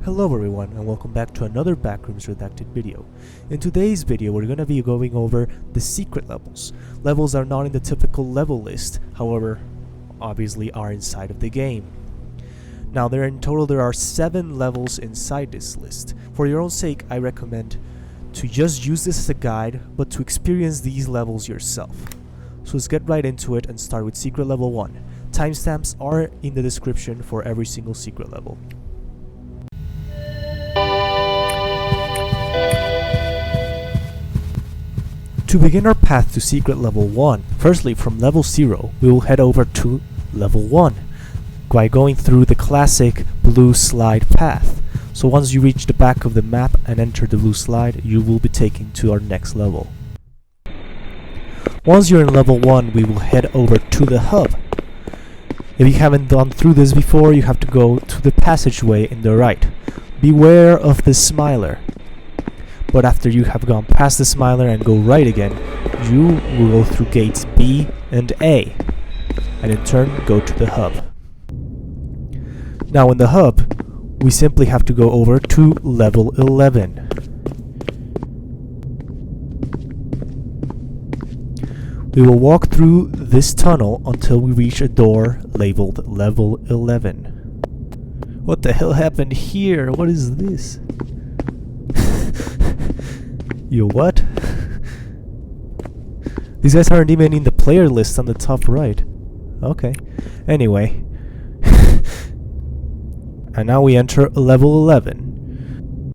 Hello everyone and welcome back to another Backrooms Redacted video. In today's video we're going to be going over the secret levels. Levels are not in the typical level list, however, obviously are inside of the game. Now in total there are 7 levels inside this list. For your own sake I recommend to just use this as a guide, but to experience these levels yourself. So let's get right into it and start with secret level 1. Timestamps are in the description for every single secret level. To begin our path to secret level 1, firstly from level 0, we will head over to level 1 by going through the classic blue slide path. So once you reach the back of the map and enter the blue slide, you will be taken to our next level. Once you're in level 1, we will head over to the hub. If you haven't gone through this before, you have to go to the passageway in the right. Beware of the smiler. But after you have gone past the smiler and go right again, you will go through gates B and A, and in turn go to the hub. Now in the hub, we simply have to go over to level 11. We will walk through this tunnel until we reach a door labeled level 11. What the hell happened here? What is this? Yo, what? These guys aren't even in the player list on the top right. Okay. Anyway. And now we enter level 11.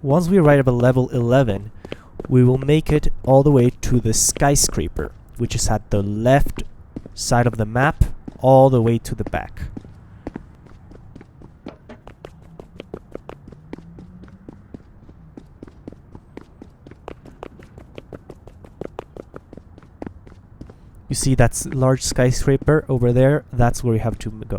Once we arrive at level 11, we will make it all the way to the skyscraper, which is at the left side of the map, all the way to the back. You see that large skyscraper over there? That's where we have to go.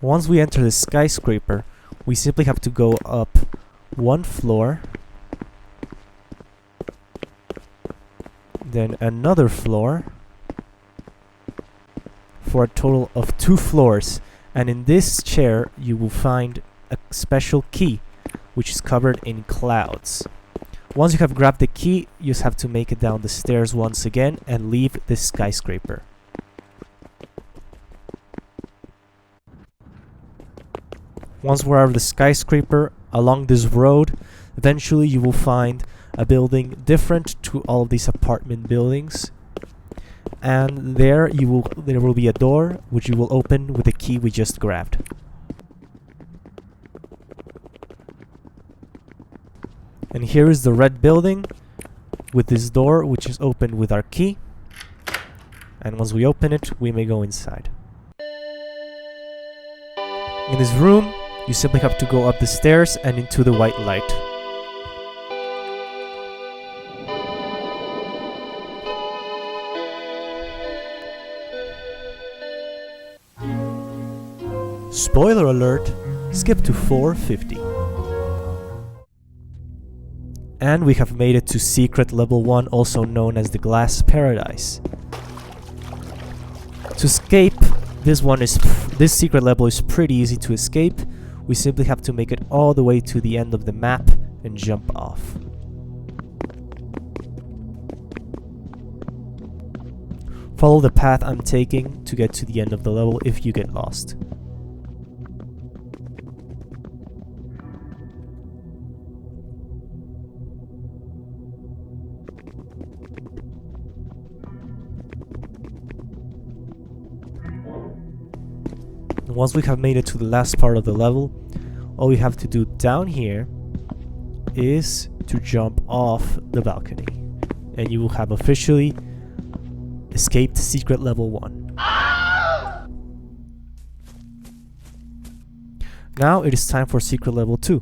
Once we enter the skyscraper, we simply have to go up 1 floor, then another floor, for a total of 2 floors. And in this chair, you will find a special key, which is covered in clouds. Once you have grabbed the key, you just have to make it down the stairs once again and leave this skyscraper. Once we're out of the skyscraper, along this road, eventually you will find a building different to all of these apartment buildings. And there will be a door which you will open with the key we just grabbed. And here is the red building with this door which is opened with our key. And once we open it, we may go inside. In this room, you simply have to go up the stairs and into the white light. Spoiler alert, skip to 450. And we have made it to secret level 1, also known as the glass paradise. To escape, this secret level is pretty easy to escape. We simply have to make it all the way to the end of the map and jump off. Follow the path I'm taking to get to the end of the level if you get lost. Once we have made it to the last part of the level, all we have to do down here is to jump off the balcony, and you will have officially escaped secret level 1. Now it is time for secret level 2.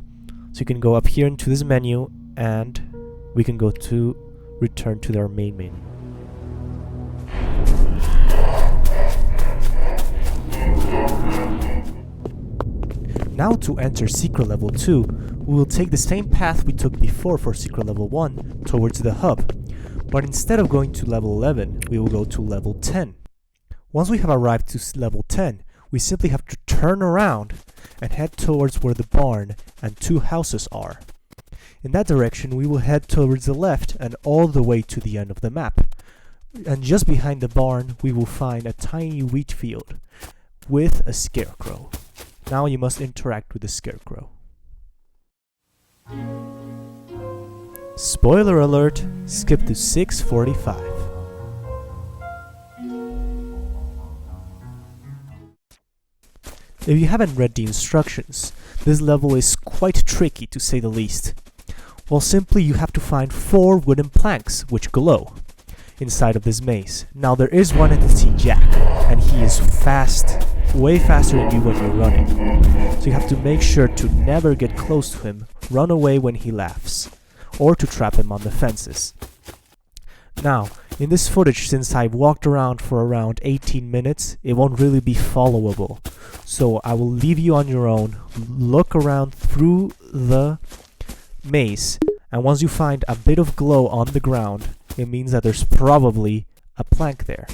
So you can go up here into this menu and we can go to return to our main menu. Now to enter secret level 2, we will take the same path we took before for secret level 1 towards the hub. But instead of going to level 11, we will go to level 10. Once we have arrived to level 10, we simply have to turn around and head towards where the barn and 2 houses are. In that direction, we will head towards the left and all the way to the end of the map. And just behind the barn, we will find a tiny wheat field with a scarecrow. Now you must interact with the scarecrow. Spoiler alert, skip to 6:45. If you haven't read the instructions, this level is quite tricky to say the least. Well, simply you have to find 4 wooden planks which glow inside of this maze. Now there is one entity, Jack, and he is fast, way faster than you when you're running. So you have to make sure to never get close to him, run away when he laughs, or to trap him on the fences. Now, in this footage, since I've walked around for around 18 minutes, it won't really be followable. So I will leave you on your own, look around through the maze, and once you find a bit of glow on the ground, it means that there's probably a plank there.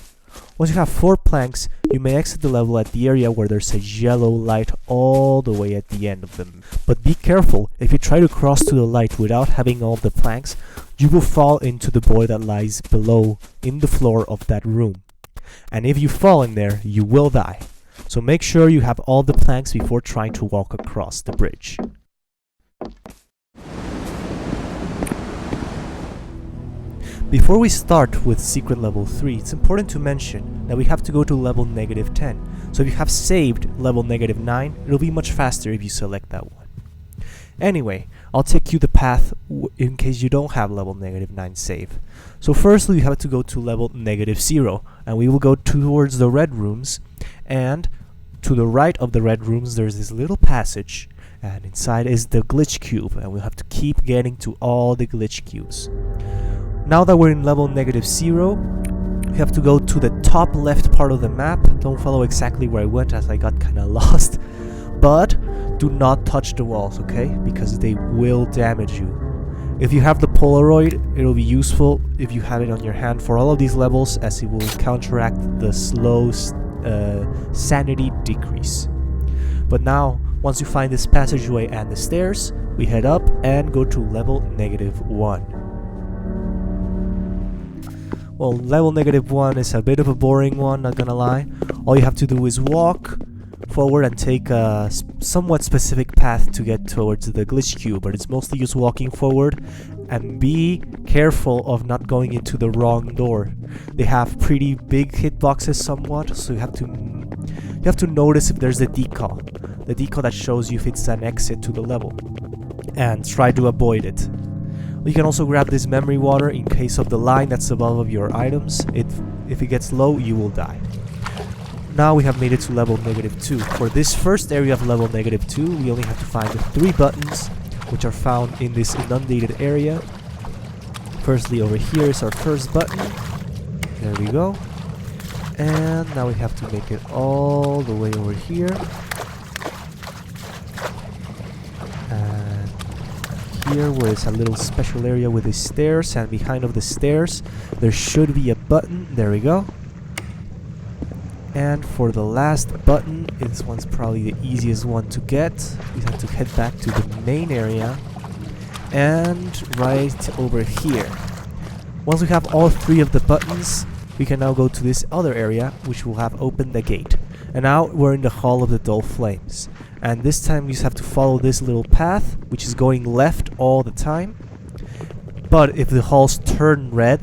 Once you have 4 planks, you may exit the level at the area where there's a yellow light all the way at the end of them. But be careful, if you try to cross to the light without having all the planks, you will fall into the void that lies below in the floor of that room. And if you fall in there, you will die. So make sure you have all the planks before trying to walk across the bridge. Before we start with secret level 3, it's important to mention that we have to go to level -10. So if you have saved level -9, it'll be much faster if you select that one. Anyway, I'll take you the path in case you don't have level -9 save. So firstly, you have to go to level -0, and we will go towards the red rooms, and to the right of the red rooms there's this little passage, and inside is the glitch cube, and we'll have to keep getting to all the glitch cubes. Now that we're in level -0, we have to go to the top left part of the map. Don't follow exactly where I went as I got kinda lost. But do not touch the walls, okay? Because they will damage you. If you have the Polaroid, it'll be useful if you have it on your hand for all of these levels, as it will counteract the slow sanity decrease. But now, once you find this passageway and the stairs, we head up and go to level -1. Well, level -1 is a bit of a boring one, not gonna lie. All you have to do is walk forward and take a somewhat specific path to get towards the glitch cube, but it's mostly just walking forward, and be careful of not going into the wrong door. They have pretty big hitboxes somewhat, so you have to notice if there's a decal that shows you if it's an exit to the level, and try to avoid it. You can also grab this memory water in case of the line that's above of your items. If it gets low, you will die. Now we have made it to level -2. For this first area of level -2, we only have to find the 3 buttons, which are found in this inundated area. Firstly, over here is our first button. There we go. And now we have to make it all the way over here. And here where it's a little special area with the stairs, and behind of the stairs there should be a button. There we go. And for the last button, this one's probably the easiest one to get. We have to head back to the main area and right over here. Once we have all 3 of the buttons, we can now go to this other area, which will have opened the gate. And now we're in the Hall of the Dull Flames. And this time we just have to follow this little path, which is going left all the time. But if the halls turn red,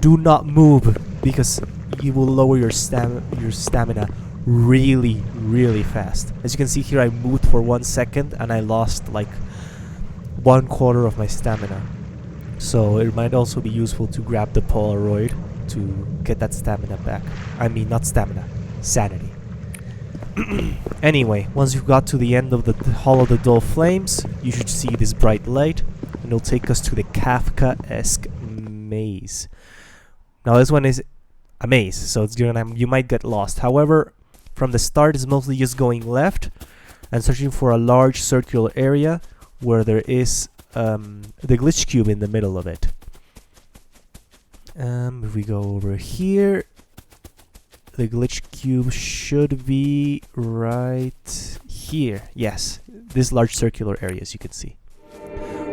do not move, because you will lower your stamina really, really fast. As you can see here, I moved for 1 second and I lost like 1/4 of my stamina. So it might also be useful to grab the Polaroid to get that stamina back. I mean, not stamina, sanity. Anyway, once you've got to the end of the Hall of the Dull Flames, you should see this bright light, and it'll take us to the Kafka-esque maze. Now this one is a maze, so you might get lost. However, from the start, it's mostly just going left and searching for a large circular area where there is the glitch cube in the middle of it. If we go over here, the glitch cube should be right here. Yes, this large circular area, as you can see.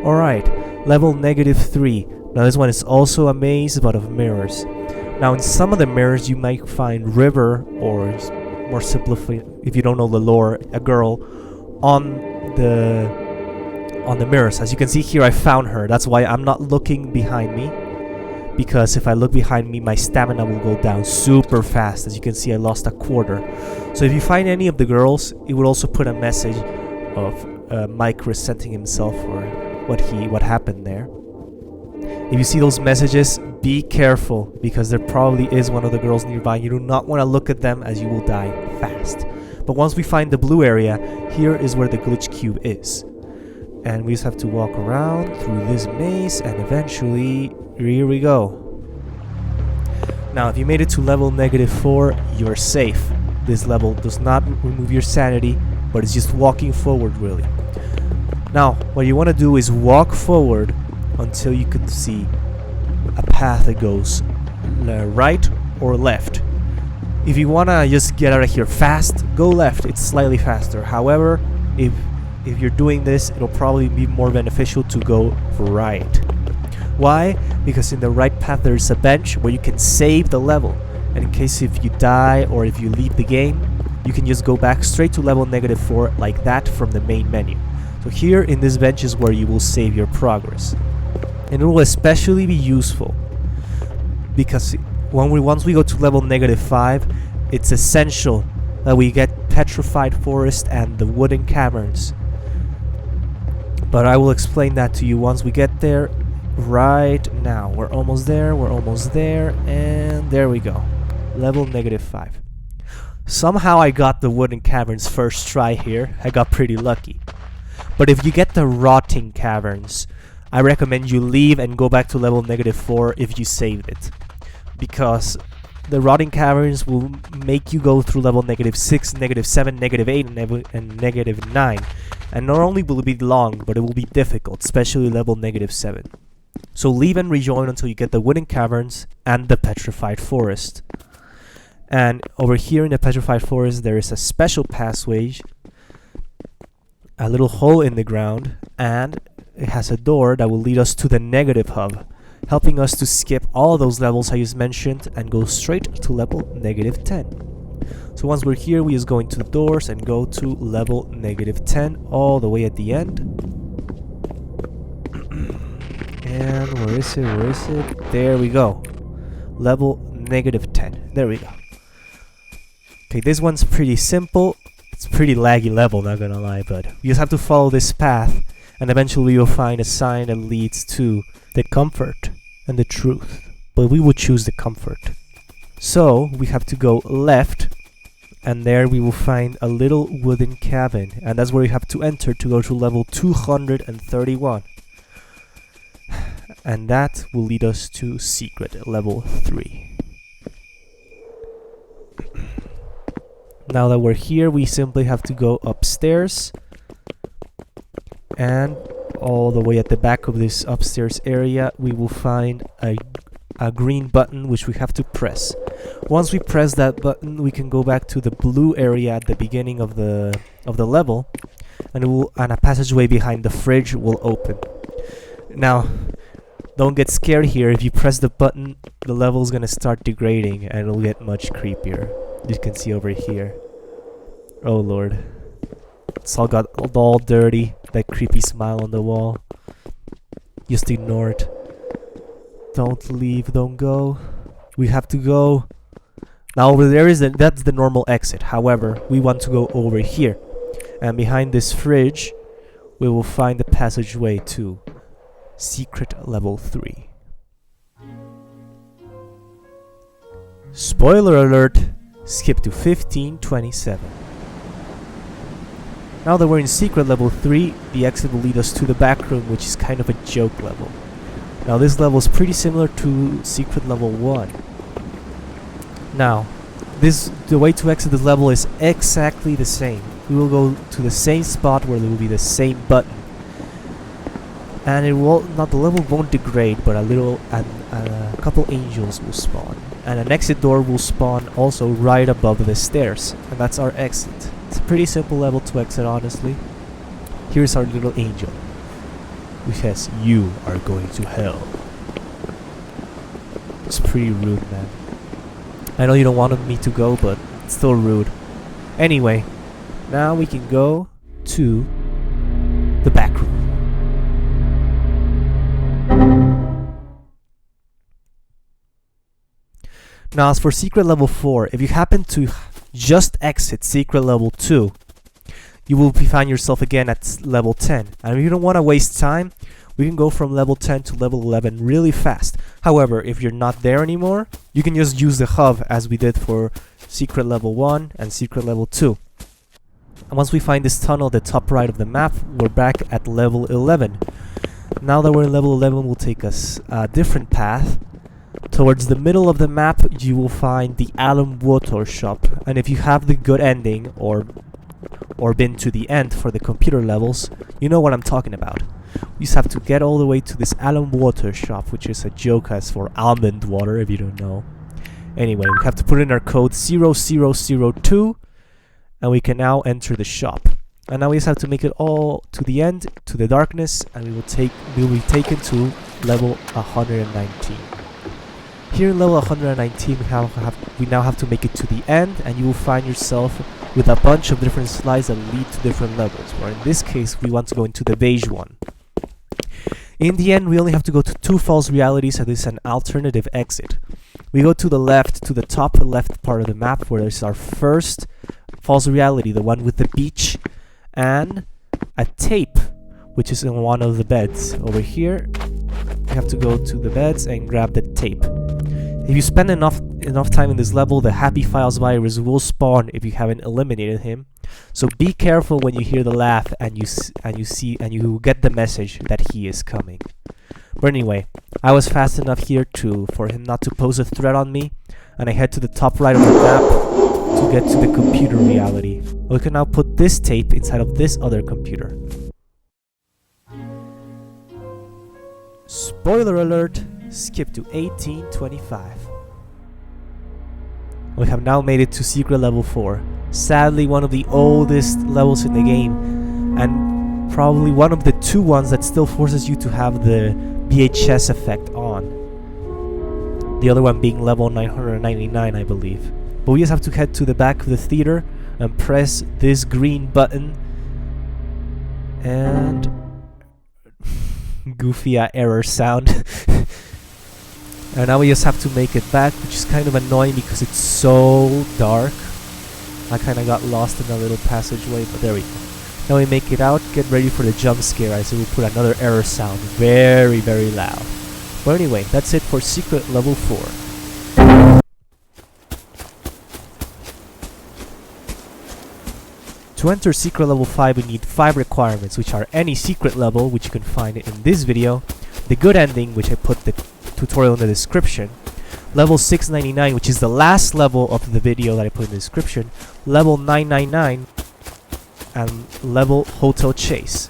Alright, level -3. Now this one is also a maze, but of mirrors. Now in some of the mirrors you might find River, or more simplified, if you don't know the lore, a girl on the mirrors. As you can see here, I found her. That's why I'm not looking behind me, because if I look behind me, my stamina will go down super fast. As you can see, I lost a quarter. So if you find any of the girls, it would also put a message of Mike resenting himself for what happened there. If you see those messages, be careful, because there probably is one of the girls nearby. You do not want to look at them, as you will die fast. But once we find the blue area, here is where the glitch cube is. And we just have to walk around through this maze, and eventually, here we go. Now, if you made it to level -4, you're safe. This level does not remove your sanity, but it's just walking forward, really. Now, what you want to do is walk forward until you can see a path that goes right or left. If you want to just get out of here fast, go left. It's slightly faster. However, if you're doing this, it'll probably be more beneficial to go right. Why? Because in the right path there's a bench where you can save the level, and in case if you die or if you leave the game, you can just go back straight to level -4 like that from the main menu. So here in this bench is where you will save your progress, and it will especially be useful because once we go to level -5, it's essential that we get Petrified Forest and the Wooden Caverns. But I will explain that to you once we get there. Right now, we're almost there, and there we go. Level -5. Somehow I got the Wooden Caverns first try here. I got pretty lucky. But if you get the Rotting Caverns, I recommend you leave and go back to level -4 if you saved it. Because the Rotting Caverns will make you go through level -6, -7, -8, and -9. And not only will it be long, but it will be difficult, especially level -7. So leave and rejoin until you get the Wooden Caverns and the Petrified Forest. And over here in the Petrified Forest there is a special passage, a little hole in the ground, and it has a door that will lead us to the Negative Hub, helping us to skip all those levels I just mentioned and go straight to level -10. So once we're here, we just go into the doors and go to level -10 all the way at the end. And where is it? There we go. Level -10. There we go. Okay, this one's pretty simple. It's a pretty laggy level, not gonna lie, but you just have to follow this path, and eventually you'll find a sign that leads to the comfort and the truth. But we would choose the comfort. So we have to go left, and there we will find a little wooden cabin, and that's where you have to enter to go to level 231. And that will lead us to secret level 3. Now that we're here, we simply have to go upstairs, and all the way at the back of this upstairs area we will find a green button which we have to press. Once we press that button, we can go back to the blue area at the beginning of the level, and a passageway behind the fridge will open. Now, don't get scared here. If you press the button, the level is gonna start degrading and it'll get much creepier. You can see over here. Oh lord. It's all got all dirty. That creepy smile on the wall. Just ignore it. Don't leave, don't go. We have to go. Now over there that's the normal exit. However, we want to go over here. And behind this fridge, we will find the passageway to secret level 3. Spoiler alert! Skip to 1527. Now that we're in secret level 3, the exit will lead us to the back room, which is kind of a joke level. Now this level is pretty similar to secret level 1. Now, the way to exit this level is exactly the same. We will go to the same spot where there will be the same button. and it will not, the level won't degrade, but a couple angels will spawn, and an exit door will spawn also right above the stairs, and that's our exit. It's a pretty simple level to exit, honestly. Here's our little angel, which says, "You are going to hell." It's pretty rude, man. I know you don't want me to go, but it's still rude. Anyway, now we can go to the back room. Now, as for secret level 4, if you happen to just exit secret level 2, you will find yourself again at level 10. And if you don't want to waste time, we can go from level 10 to level 11 really fast. However, if you're not there anymore, you can just use the hub as we did for secret level 1 and secret level 2. And once we find this tunnel at the top right of the map, we're back at level 11. Now that we're in level 11, we'll take us a different path. Towards the middle of the map, you will find the Alan Water shop. And if you have the good ending or been to the end for the computer levels, you know what I'm talking about. We just have to get all the way to this Alan Water shop, which is a joke as for almond water, if you don't know. Anyway, we have to put in our code 0002, and we can now enter the shop. And now we just have to make it all to the end, to the darkness, and we will be taken to level 119. Here in level 119, we now have to make it to the end, and you will find yourself with a bunch of different slides that lead to different levels, or in this case, we want to go into the beige one. In the end, we only have to go to 2 false realities, and this is an alternative exit. We go to the left, to the top left part of the map, where there's our first false reality, the one with the beach, and a tape, which is in one of the beds. Over here, we have to go to the beds and grab the tape. If you spend enough time in this level, the Happy Files virus will spawn if you haven't eliminated him. So be careful when you hear the laugh and you get the message that he is coming. But anyway, I was fast enough here for him not to pose a threat on me, and I head to the top right of the map to get to the computer reality. We can now put this tape inside of this other computer. Spoiler alert! Skip to 1825. We have now made it to secret level 4. Sadly, one of the oldest levels in the game, and probably one of the 2 ones that still forces you to have the VHS effect on. The other one being level 999, I believe. But we just have to head to the back of the theater and press this green button, and goofy error sound. And now we just have to make it back, which is kind of annoying because it's so dark. I kind of got lost in a little passageway, but there we go. Now we make it out, get ready for the jump scare, as it will put another error sound very, very loud. But anyway, that's it for secret level 4. To enter secret level 5, we need 5 requirements, which are any secret level, which you can find in this video, the good ending, which I put the tutorial in the description, level 699, which is the last level of the video that I put in the description, level 999, and level Hotel Chase.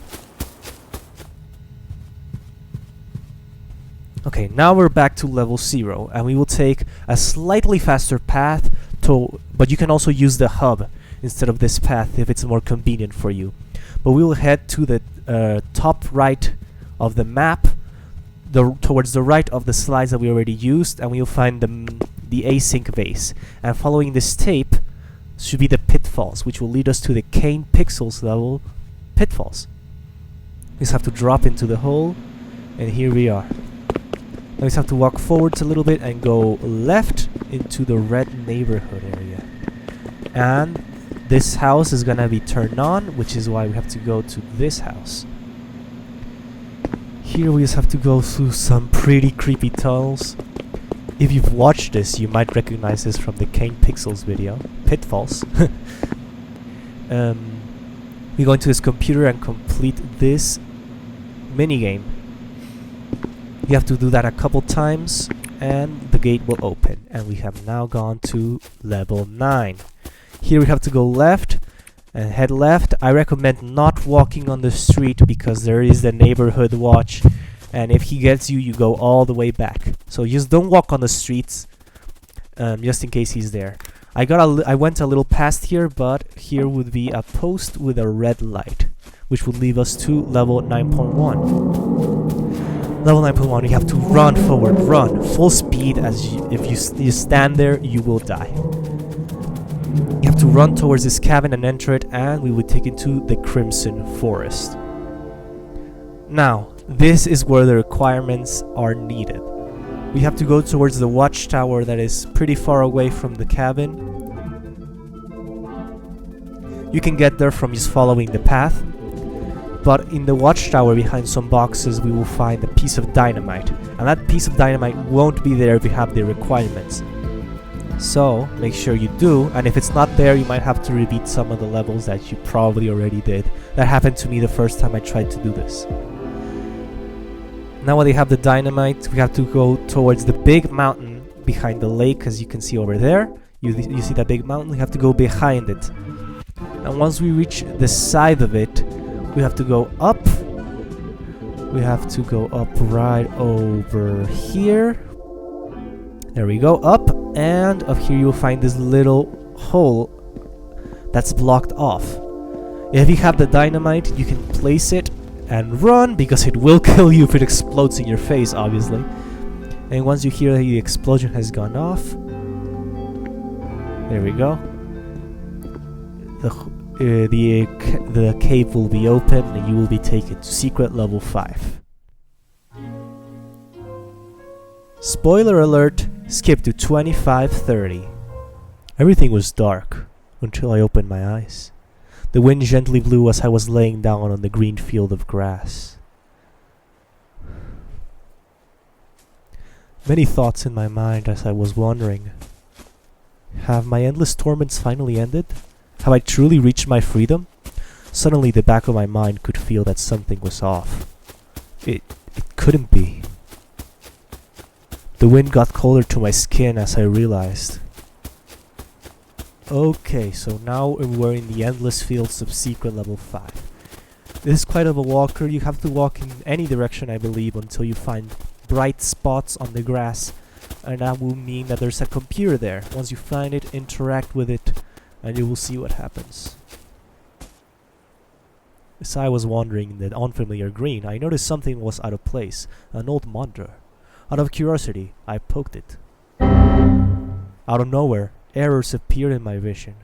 Okay, now we're back to level 0, and we will take a slightly faster path but you can also use the hub instead of this path if it's more convenient for you. But we will head to the top right of the map, towards the right of the slides that we already used, and we will find the async vase. And following this tape should be the pitfalls, which will lead us to the Kane Pixels level pitfalls. We just have to drop into the hole, and here we are. Now we just have to walk forwards a little bit and go left into the red neighborhood area. And this house is gonna be turned on, which is why we have to go to this house. Here we just have to go through some pretty creepy tunnels. If you've watched this, you might recognize this from the Kane Pixels video, Pitfalls. We go into this computer and complete this minigame. You have to do that a couple times, and the gate will open. And we have now gone to level 9. Here we have to go left and head left. I recommend not walking on the street because there is the neighborhood watch, and if he gets you, you go all the way back. So just don't walk on the streets, just in case he's there. I went a little past here, but here would be a post with a red light, which would leave us to level 9.1. Level 9.1, you have to run forward, run full speed. If you stand there, you will die. You have to run towards this cabin and enter it, and we would take it to the Crimson Forest. Now, this is where the requirements are needed. We have to go towards the watchtower that is pretty far away from the cabin. You can get there from just following the path, but in the watchtower behind some boxes we will find a piece of dynamite, and that piece of dynamite won't be there if you have the requirements. So make sure you do, and if it's not there, you might have to repeat some of the levels that you probably already did. That happened to me the first time I tried to do this. Now when they have the dynamite, we have to go towards the big mountain behind the lake, as you can see over there. You see that big mountain? We have to go behind it. And once we reach the side of it, we have to go up. We have to go up right over here. There we go, up. And up here you'll find this little hole that's blocked off. If you have the dynamite, you can place it and run, because it will kill you if it explodes in your face, obviously. And once you hear that the explosion has gone off, there we go. The cave will be open and you will be taken to secret level 5. Spoiler alert, skip to 25:30. Everything was dark until I opened my eyes. The wind gently blew as I was laying down on the green field of grass. Many thoughts in my mind as I was wondering. Have my endless torments finally ended? Have I truly reached my freedom? Suddenly the back of my mind could feel that something was off. It couldn't be. The wind got colder to my skin as I realized. Okay, so now we're in the endless fields of secret level 5. This is quite of a walker. You have to walk in any direction, I believe, until you find bright spots on the grass, and that will mean that there's a computer there. Once you find it, interact with it, and you will see what happens. As I was wandering in the unfamiliar green, I noticed something was out of place, an old monitor. Out of curiosity, I poked it. Out of nowhere, errors appeared in my vision.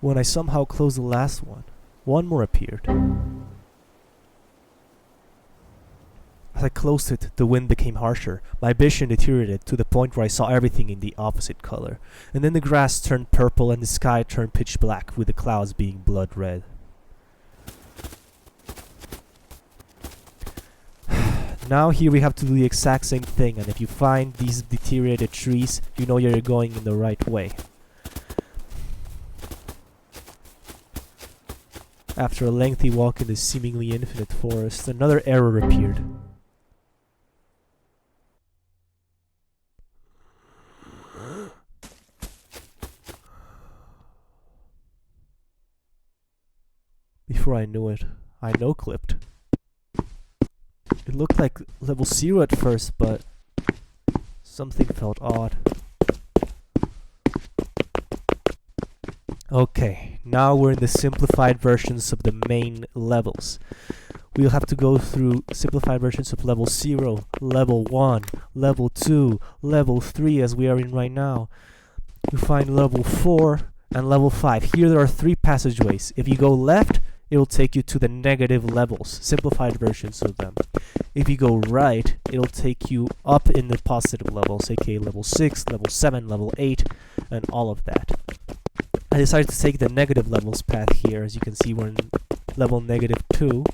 When I somehow closed the last one more appeared. As I closed it, the wind became harsher. My vision deteriorated to the point where I saw everything in the opposite color. And then the grass turned purple and the sky turned pitch black, with the clouds being blood red. Now here we have to do the exact same thing, and if you find these deteriorated trees, you know you're going in the right way. After a lengthy walk in the seemingly infinite forest, another error appeared. Before I knew it, I no-clipped. It looked like level 0 at first, but something felt odd. Okay, now we're in the simplified versions of the main levels. We'll have to go through simplified versions of level 0, level 1, level 2, level 3 as we are in right now. We find level 4 and level 5. Here there are 3 passageways. If you go left, it will take you to the negative levels, simplified versions of them. If you go right, it'll take you up in the positive levels, aka level 6, level 7, level 8, and all of that. I decided to take the negative levels path here. As you can see, we're in level negative 2.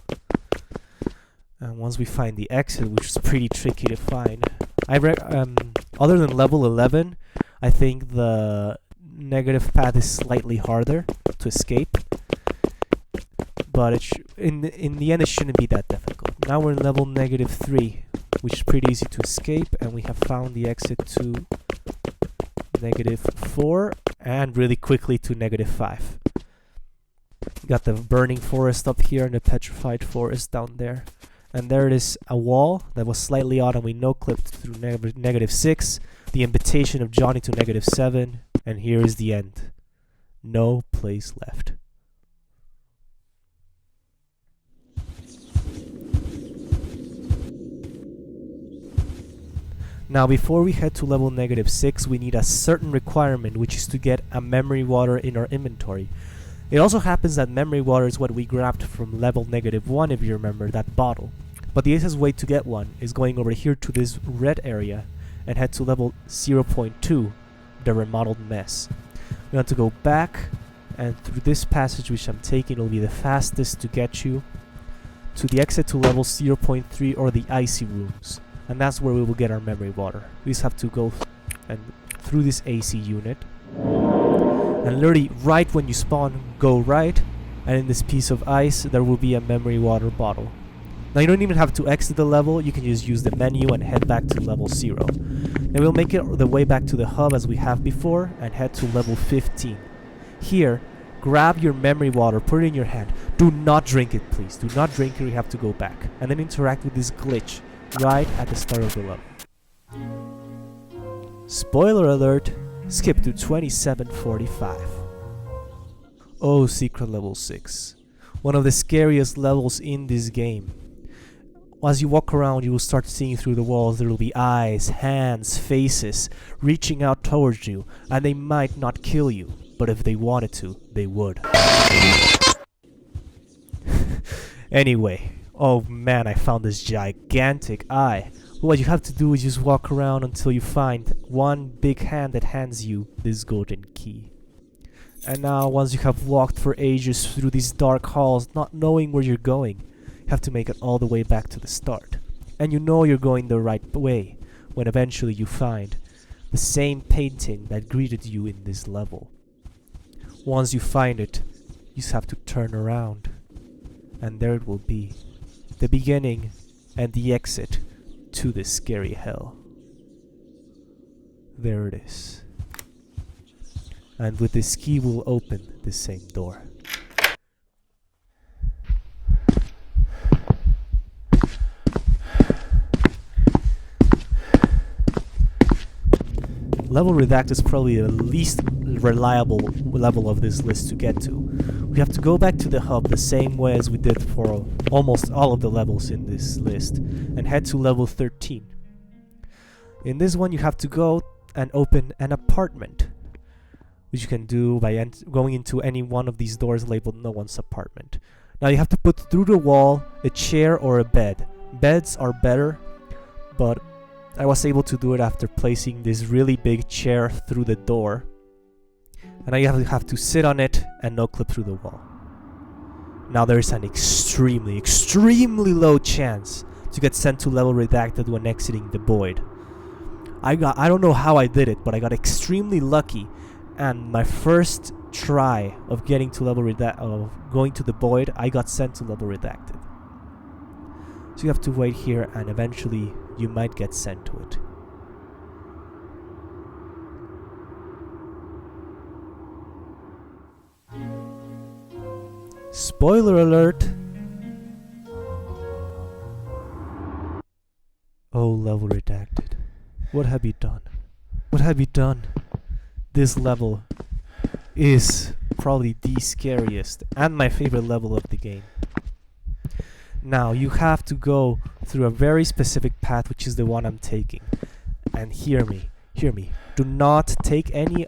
And once we find the exit, which is pretty tricky to find, other than level 11, I think the negative path is slightly harder to escape. But in the end, it shouldn't be that difficult. Now we're in level -3, which is pretty easy to escape, and we have found the exit to -4, and really quickly to -5. Got the burning forest up here and the petrified forest down there. And there it is, a wall that was slightly odd, and we no-clipped through -6, the invitation of Johnny to -7, and here is the end. No place left. Now before we head to level -6, we need a certain requirement, which is to get a memory water in our inventory. It also happens that memory water is what we grabbed from level -1, if you remember, that bottle. But the easiest way to get one is going over here to this red area and head to level 0.2, the remodeled mess. We want to go back, and through this passage which I'm taking will be the fastest to get you to the exit to level 0.3 or the icy rooms. And that's where we will get our memory water. We just have to go through this AC unit. And literally right when you spawn, go right, and in this piece of ice there will be a memory water bottle. Now you don't even have to exit the level, you can just use the menu and head back to level 0. Then we'll make it the way back to the hub as we have before and head to level 15. Here, grab your memory water, put it in your hand. Do not drink it, please. Do not drink it, you have to go back. And then interact with this glitch right at the start of the level. Spoiler alert, skip to 2745. Oh, secret level 6. One of the scariest levels in this game. As you walk around, you will start seeing through the walls. There will be eyes, hands, faces reaching out towards you, and they might not kill you, but if they wanted to, they would. Anyway, oh man, I found this gigantic eye. What you have to do is just walk around until you find one big hand that hands you this golden key. And now, once you have walked for ages through these dark halls, not knowing where you're going, you have to make it all the way back to the start. And you know you're going the right way when eventually you find the same painting that greeted you in this level. Once you find it, you just have to turn around, and there it will be. The beginning and the exit to this scary hell. There it is. And with this key we'll open the same door. Level Redacted is probably the least reliable level of this list to get to. We have to go back to the hub the same way as we did for almost all of the levels in this list and head to level 13. In this one you have to go and open an apartment, which you can do by going into any one of these doors labeled no one's apartment. Now you have to put through the wall a chair or a bed. Beds are better, but I was able to do it after placing this really big chair through the door. And now you have to sit on it and no clip through the wall. Now there is an extremely low chance to get sent to level redacted when exiting the void. I don't know how I did it, but I got extremely lucky, and my first try of getting to going to the void, I got sent to level redacted. So you have to wait here, and eventually you might get sent to it. Spoiler alert! Oh, level redacted. What have you done? What have you done? This level is probably the scariest and my favorite level of the game. Now, you have to go through a very specific path, which is the one I'm taking. And hear me. Do not take any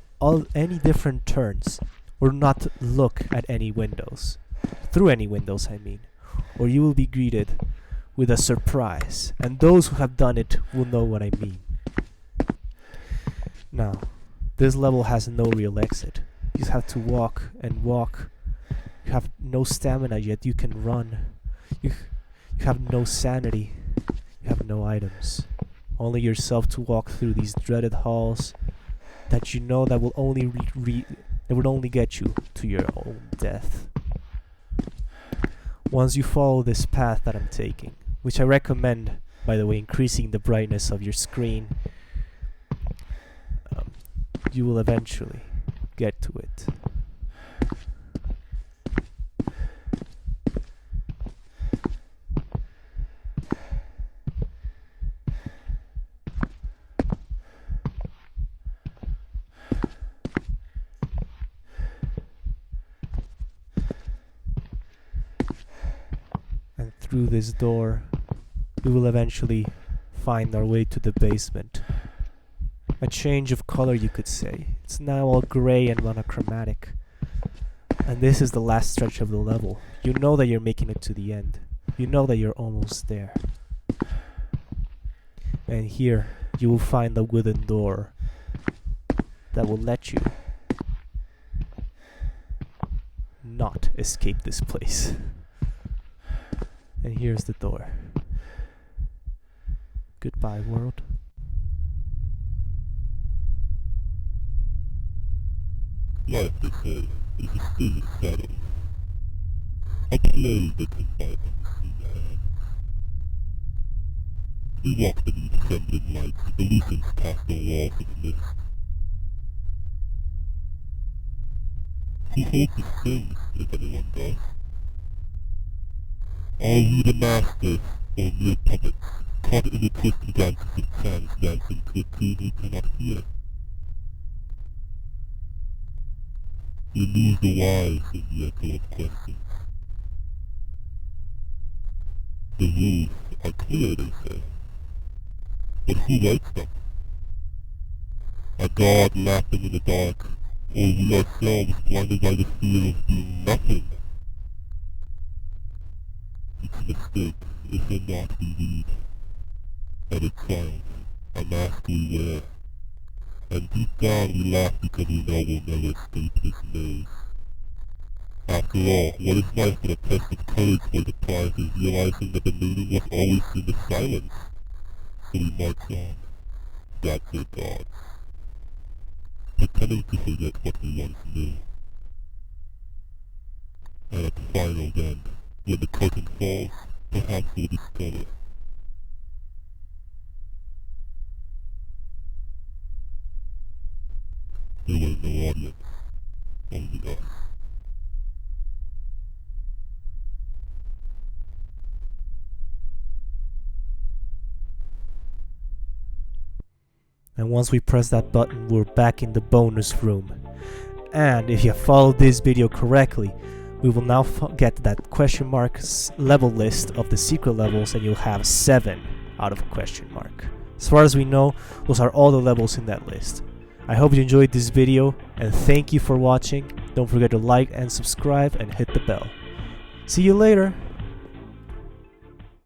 different turns, or not look at any windows. Through any windows, I mean. Or you will be greeted with a surprise. And those who have done it will know what I mean. Now, this level has no real exit. You just have to walk and walk. You have no stamina yet. You can run. You have no sanity. You have no items. Only yourself to walk through these dreaded halls that you know that will only that would only get you to your own death. Once you follow this path that I'm taking, which I recommend, by the way, increasing the brightness of your screen, you will eventually get to it. And through this door, we will eventually find our way to the basement. A change of color, you could say. It's now all gray and monochromatic. And this is the last stretch of the level. You know that you're making it to the end. You know that you're almost there. And here, you will find a wooden door that will let you not escape this place. And here's the door. Goodbye, world. Life, they say, is a state of shadows. A play that can fight in the hand. We walk beneath trembling lights, illusions past the walls of mist. Who holds the strings, if anyone does? Are we the masters, or mere puppets, caught in the twisted dances of chance dancing to a tune we cannot hear? We lose the wise in the echo of questions. The rules are clear, they say. But who writes them? A god laughing in the dark, or we ourselves blinded by the fear of doing nothing? It's a mistake if we're not we read. And a triumph, a mask we wear. And deep down we laugh because we know we'll never escape this maze. After all, what is life but a test of courage where the prize is realizing that the meaning was always in the silence? So we march on, that's their God, pretending to forget what we once knew. And at the final end, when the curtain falls, perhaps we'll discover there was no audience, only us. And once we press that button, we're back in the bonus room. And if you followed this video correctly, we will now get that question mark level list of the secret levels, and you'll have 7 out of question mark. As far as we know, those are all the levels in that list. I hope you enjoyed this video, and thank you for watching. Don't forget to like and subscribe and hit the bell. See you later!